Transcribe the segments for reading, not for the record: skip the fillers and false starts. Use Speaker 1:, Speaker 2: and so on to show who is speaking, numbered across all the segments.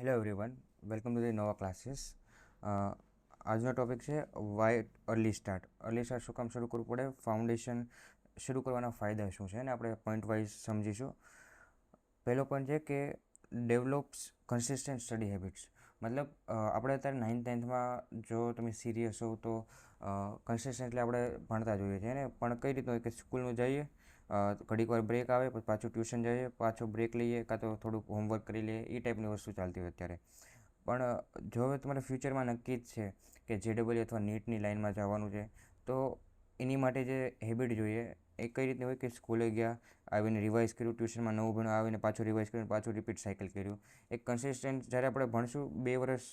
Speaker 1: Hello everyone, welcome to the નવા classes. આજનો topic છે why early start. Early start શું કામ શરૂ કરવું પડે, ફાઉન્ડેશન શરૂ કરવાના ફાયદા શું છે, અને આપણે પોઈન્ટ વાઇઝ સમજીશું. પહેલો પોઈન્ટ છે કે ડેવલપ્સ કન્સિસ્ટન્ટ સ્ટડી હેબિટ્સ. મતલબ આપણે અત્યારે 9th-10thમાં જો તમે સિરિયસ હો તો કન્સિસ્ટન્ટલી આપણે ભણતા જોઈએ છીએ ને, પણ કઈ રીતનું હોય કે સ્કૂલમાં જઈએ, ઘડીક વાર બ્રેક આવે, પછી પાછું ટ્યુશન જઈએ, પાછો બ્રેક લઈએ, કાં તો થોડુંક હોમવર્ક કરી લઈએ, એ ટાઈપની વસ્તુ ચાલતી હોય અત્યારે. પણ જો હવે તમારે ફ્યુચરમાં નક્કી જ છે કે જેડબલ્યુ અથવા નીટની લાઇનમાં જવાનું છે, તો એની માટે જે હેબિટ જોઈએ એ કઈ રીતની હોય કે સ્કૂલે ગયા, આવીને રિવાઇઝ કર્યું, ટ્યુશનમાં નવું ભણવા આવીને પાછું રિવાઇઝ કર્યું, પાછું રિપીટ સાયકલ કર્યું. એક કન્સિસ્ટન્ટ જ્યારે આપણે ભણશું 2 વર્ષ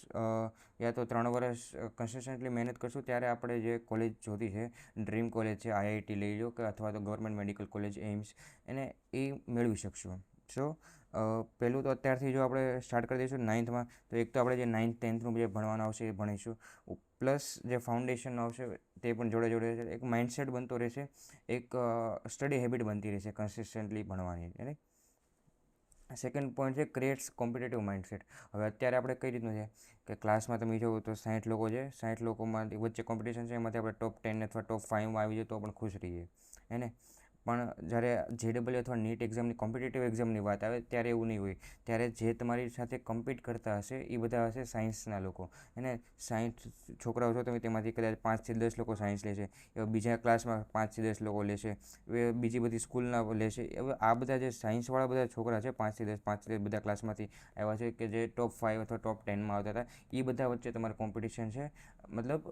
Speaker 1: યા તો 3 વર્ષ કન્સિસ્ટન્ટલી મહેનત કરશું, ત્યારે આપણે જે કોલેજ જોતી છે, ડ્રીમ કોલેજ છે, આઈઆઈટી લઈ લો કે અથવા તો ગવર્મેન્ટ મેડિકલ કોલેજ એમ્સ, એને એ મેળવી શકશું. સો પહેલું તો અત્યારથી જો આપણે સ્ટાર્ટ કરી દઈશું 9thમાં, તો એક તો આપણે જે 9th-10thનું જે ભણવાનું આવશે એ ભણીશું, પ્લસ જે ફાઉન્ડેશન આવશે તે પણ જોડે જોડે એક માઇન્ડસેટ બનતો રહેશે, એક સ્ટડી હેબિટ બનતી રહેશે કન્સિસ્ટન્ટલી ભણવાની. અને સેકન્ડ પોઈન્ટ છે ક્રિએટ્સ કોમ્પિટેટિવ માઇન્ડસેટ. હવે અત્યારે આપણે કઈ રીતનું છે કે ક્લાસમાં તમે જોવો તો 60 લોકો છે, 60 લોકોમાં વચ્ચે કોમ્પિટિશન છે, એમાંથી આપણે ટોપ 10 અથવા ટોપ 5માં આવી જાય તો પણ ખુશ રહીએ, હે ને. પણ જ્યારે જેડબલ્યુ અથવા નીટ એક્ઝામની કોમ્પિટેટિવ એક્ઝામની વાત આવે ત્યારે એવું નહીં હોય. ત્યારે જે તમારી સાથે કમ્પીટ કરતા હશે એ બધા હશે સાયન્સના લોકો, અને 60 છોકરાઓ છો તમે, તેમાંથી કદાચ 5 થી 10 લોકો સાયન્સ લેશે, એવા બીજા ક્લાસમાં 5 થી 10 લોકો લેશે, હવે બીજી બધી સ્કૂલના લેશે. હવે આ બધા જે સાયન્સવાળા બધા છોકરા છે 5 થી 10 બધા ક્લાસમાંથી આવ્યા છે કે જે ટોપ 5 અથવા ટોપ 10માં આવતા હતા, એ બધા વચ્ચે તમારે કોમ્પિટિશન છે. મતલબ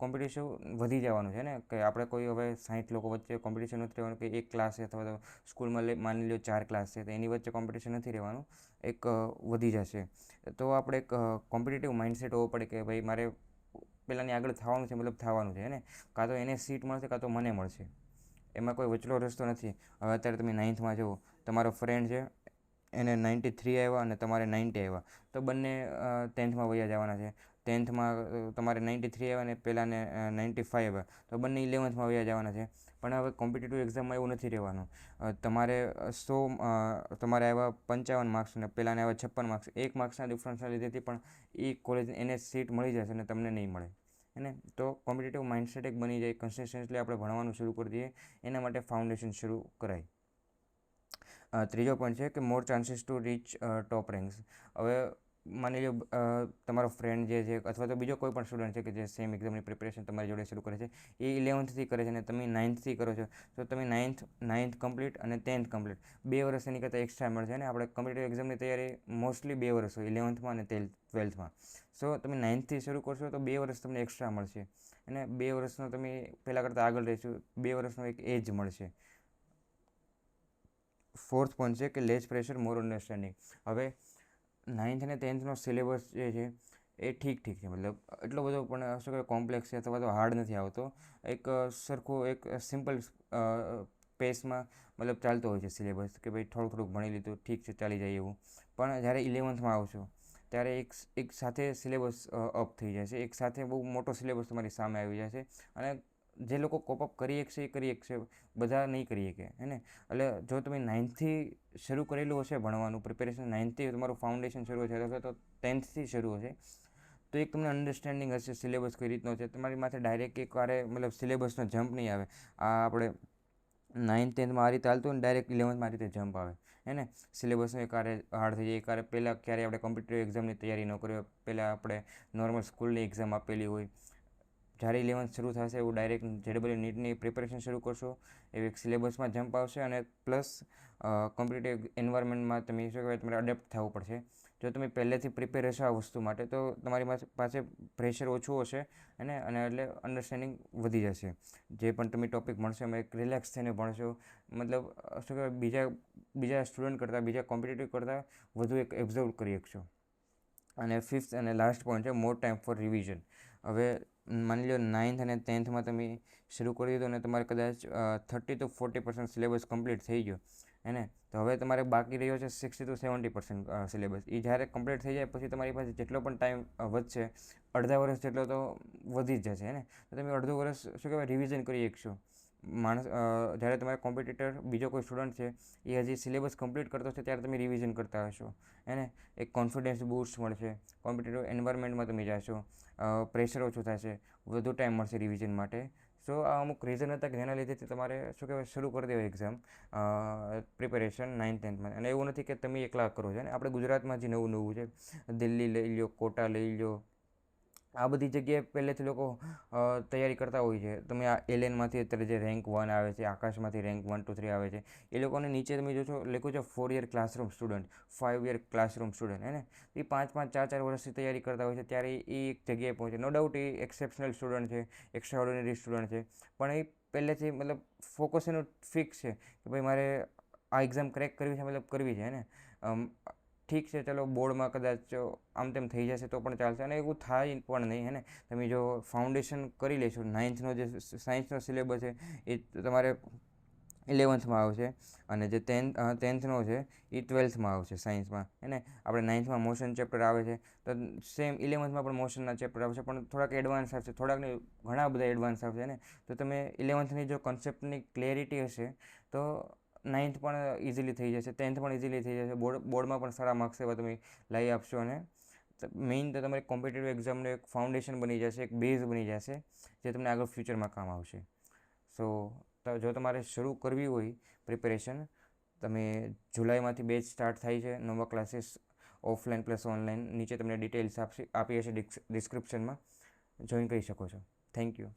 Speaker 1: કોમ્પિટિશન વધી જવાનું છે ને, કે આપણે કોઈ હવે 60 લોકો વચ્ચે કોમ્પિટિશન નથી રહેવાનું કે એક ક્લાસ છે અથવા તો સ્કૂલમાં માની લો 4 ક્લાસ છે તો એની વચ્ચે કોમ્પિટિશન નથી રહેવાનું, એક વધી જશે. તો આપણે એક કોમ્પિટિટિવ માઇન્ડસેટ હોવો પડે કે ભાઈ મારે પહેલાંની આગળ થવાનું છે, મતલબ થવાનું છે ને, કાં તો એને સીટ મળશે કાં તો મને મળશે, એમાં કોઈ વચલો રસ્તો નથી. હવે અત્યારે તમે 9thમાં જુઓ, તમારો ફ્રેન્ડ છે એને 93 આવ્યા અને તમારે 90 આવ્યા, તો બંને 10thમાં વયા જવાના છે. 10thમાં તમારે 93 આવ્યા અને પહેલાંને 95 આવ્યા, તો બંને 11thમાં વયા જવાના છે. પણ હવે કોમ્પિટિટિવ એક્ઝામમાં એવું નથી રહેવાનું. તમારે તમારે આવ્યા 55 માર્ક્સ અને પહેલાંને આવ્યા 56 માર્ક્સ, 1 માર્ક્સના ડિફરન્સના લીધેથી પણ એ કોલેજ એને સીટ મળી જશે અને તમને નહીં મળે, એને. તો કોમ્પિટિટિવ માઇન્ડસેટ એક બની જાય, કન્સિસ્ટન્ટલી આપણે ભણવાનું શરૂ કરી દઈએ, એના માટે ફાઉન્ડેશન શરૂ કરાય. ત્રીજો પોઈન્ટ છે કે મોર ચાન્સીસ ટુ રીચ ટોપ રેન્ક્સ. હવે માની લો તમારો ફ્રેન્ડ જે છે અથવા તો બીજો કોઈ પણ સ્ટુડન્ટ છે કે જે સેમ એક્ઝામની પ્રિપરેશન તમારી જોડે શરૂ કરે છે, એ 11thથી કરે છે અને તમે 9thથી કરો છો, તો તમે 9th કમ્પ્લીટ અને 10th કમ્પ્લીટ 2 વર્ષ એની કરતાં એક્સ્ટ્રા મળશે ને. આપણે કોમ્પિટિટિવ એક્ઝામની તૈયારી મોસ્ટલી 2 વર્ષ હોય, 11thમાં અને 12thમાં. સો તમે 9thથી શરૂ કરશો તો 2 વર્ષ તમને એક્સ્ટ્રા મળશે, અને 2 વર્ષનો તમે પહેલાં કરતાં આગળ રહેશો, 2 વર્ષનો એક એજ મળશે. ફોર્થ પોઈન્ટ છે કે લેસ પ્રેશર મોર અન્ડરસ્ટેન્ડિંગ. હવે 9th અને 10thનો સિલેબસ જે છે એ ઠીક છે, મતલબ એટલો બધો પણ શું કહેવાય કોમ્પ્લેક્સ છે અથવા તો હાર્ડ નથી આવતો, એક સરખો એક સિમ્પલ પેસમાં મતલબ ચાલતો હોય છે સિલેબસ, કે ભાઈ થોડુંક થોડુંક ભણી લીધું, ઠીક છે, ચાલી જાય એવું. પણ જ્યારે 11thમાં આવશો ત્યારે એક સાથે સિલેબસ અપ થઈ જશે, એક સાથે બહુ મોટો સિલેબસ તમારી સામે આવી જશે, અને જે લોકો કોપઅપ કરી શકશે એ કરી શકશે, બધા નહીં કરી શકે, હે ને. એટલે જો તમે 9thથી શરૂ કરેલું હશે ભણવાનું, પ્રિપેરેશન 9thથી તમારું ફાઉન્ડેશન શરૂ હશે અથવા તો 10thથી શરૂ હશે, તો એક તમને અન્ડરસ્ટેન્ડિંગ હશે સિલેબસ કઈ રીતનો છે. તમારી માથે ડાયરેક્ટ એકવારે મતલબ સિલેબસનો જમ્પ નહીં આવે. આ આપણે 9th-10thમાં આ રીતે ચાલતું હોય ને, ડાયરેક્ટ 11thમાં આ રીતે જમ્પ આવે, હે ને. સિલેબસનો એકવારે હાર્ડ થઈ જાય, એકવારે પહેલાં ક્યારેય આપણે કોમ્પિટિટિવ એક્ઝામની તૈયારી ન કરી હોય, પહેલાં આપણે નોર્મલ સ્કૂલની એક્ઝામ આપેલી હોય, જ્યારે 11th શરૂ થશે એવું ડાયરેક્ટ જેડબલ્યુ નીટની પ્રિપરેશન શરૂ કરશો, એવી એક સિલેબસમાં જમ્પ આવશે, અને પ્લસ કોમ્પિટિટિવ એન્વાયરમેન્ટમાં તમે શું કહેવાય તમારે અડેપ્ટ થવું પડશે. જો તમે પહેલેથી પ્રિપેર હશો આ વસ્તુ માટે, તો તમારી પાસે પ્રેશર ઓછું હશે, અને એટલે અન્ડરસ્ટેન્ડિંગ વધી જશે. જે પણ તમે ટૉપિક ભણશો એમાં એક રિલેક્સ થઈને ભણશો, મતલબ શું કહેવાય બીજા સ્ટુડન્ટ કરતાં, બીજા કોમ્પિટિટિવ કરતાં વધુ એક એબ્ઝર્વ કરી શકશો. અને ફિફ્થ અને લાસ્ટ પોઈન્ટ છે મોર ટાઈમ ફોર રિવિઝન. હવે માની લો 9th અને 10thમાં તમે શરૂ કરી દીધું અને તમારે કદાચ 30-40% સિલેબસ કમ્પ્લીટ થઈ ગયો, હે ને. તો હવે તમારે બાકી રહ્યો છે 60-70% સિલેબસ. એ જ્યારે કમ્પ્લીટ થઈ જાય પછી તમારી પાસે જેટલો પણ ટાઈમ વધશે, અડધા વર્ષ જેટલો તો વધી જ જશે, હે ને. તો તમે અડધું વર્ષ શું કહેવાય રિવિઝન કરી શકશો, જ્યારે તમારા કોમ્પિટિટર બીજો કોઈ સ્ટુડન્ટ છે એ હજી સિલેબસ કમ્પ્લીટ કરતો છે ત્યારે તમે રિવિઝન કરતા હશો, એને એક કોન્ફિડન્સ બૂસ્ટ મળશે, કોમ્પિટિટિવ એન્વાયરમેન્ટમાં તમે જશો, પ્રેશર ઓછું થશે, વધુ ટાઈમ મળશે રિવિઝન માટે. સો આ અમુક રીઝન હતા કે જેના લીધે તમારે શું કહેવાય શરૂ કરી દેવાય એક્ઝામ પ્રિપેરેશન 9th-10thમાં. અને એવું નથી કે તમે એકલા કરો છો, અને આપણે ગુજરાતમાં જે નવું નવું છે, દિલ્હી લઈ લો, કોટા લઈ લો, આ બધી જગ્યાએ પહેલેથી લોકો તૈયારી કરતા હોય છે. તમે આ એલએનમાંથી અત્યારે જે રેન્ક 1 આવે છે, આકાશમાંથી રેન્ક 1, 2, 3 આવે છે, એ લોકોને નીચે તમે જોશો લખ્યું છે 4 year classroom student, 5 year classroom student, હે ને એ 5-5, 4-4 વર્ષથી તૈયારી કરતા હોય છે, ત્યારે એ એક જગ્યાએ પહોંચે. નો ડાઉટ એ એક્સેપ્શનલ સ્ટુડન્ટ છે, એક્સ્ટ્રાઓર્ડિનરી સ્ટુડન્ટ છે, પણ એ પહેલેથી મતલબ ફોકસ એનું ફિક્સ છે કે ભાઈ મારે આ એક્ઝામ ક્રેક કરવી છે, મતલબ કરવી છે, ને ઠીક છે ચલો બોર્ડમાં કદાચ આમ તેમ થઈ જશે તો પણ ચાલશે, અને એવું થાય પણ નહીં, હે ને. તમે જો ફાઉન્ડેશન કરી લેશો, 9thનો જે સાયન્સનો સિલેબસ છે એ તમારે 11thમાં આવશે, અને જે 10thનો છે એ 12thમાં આવશે સાયન્સમાં, હે ને. આપણે 9thમાં મોશન ચેપ્ટર આવે છે, તો સેમ 11thમાં પણ મોશનના ચેપ્ટર આવશે, પણ થોડાક એડવાન્સ આવશે, થોડાક નહીં ઘણા બધા એડવાન્સ આવશે, ને. તો તમે 11thની જો કન્સેપ્ટની ક્લેરિટી હશે તો 9th પણ ઇઝીલી થઈ જશે, 10th પણ ઇઝીલી થઈ જશે, બોર્ડમાં પણ સારા માર્ક્સ એવા તમે લઈ આપશો, અને મેઇન તો તમારે કોમ્પિટિટિવ એક્ઝામનું એક ફાઉન્ડેશન બની જશે, એક બેઝ બની જશે, જે તમને આગળ ફ્યુચરમાં કામ આવશે. સો જો તમારે શરૂ કરવી હોય પ્રિપેરેશન, તમે જુલાઈમાંથી બેચ સ્ટાર્ટ થાય છે, નવા ક્લાસીસ ઓફલાઈન પ્લસ ઓનલાઈન, નીચે તમને ડિટેલ્સ આપી હશે ડિસ્ક્રિપ્શનમાં, જોઈન કરી શકો છો. Thank you.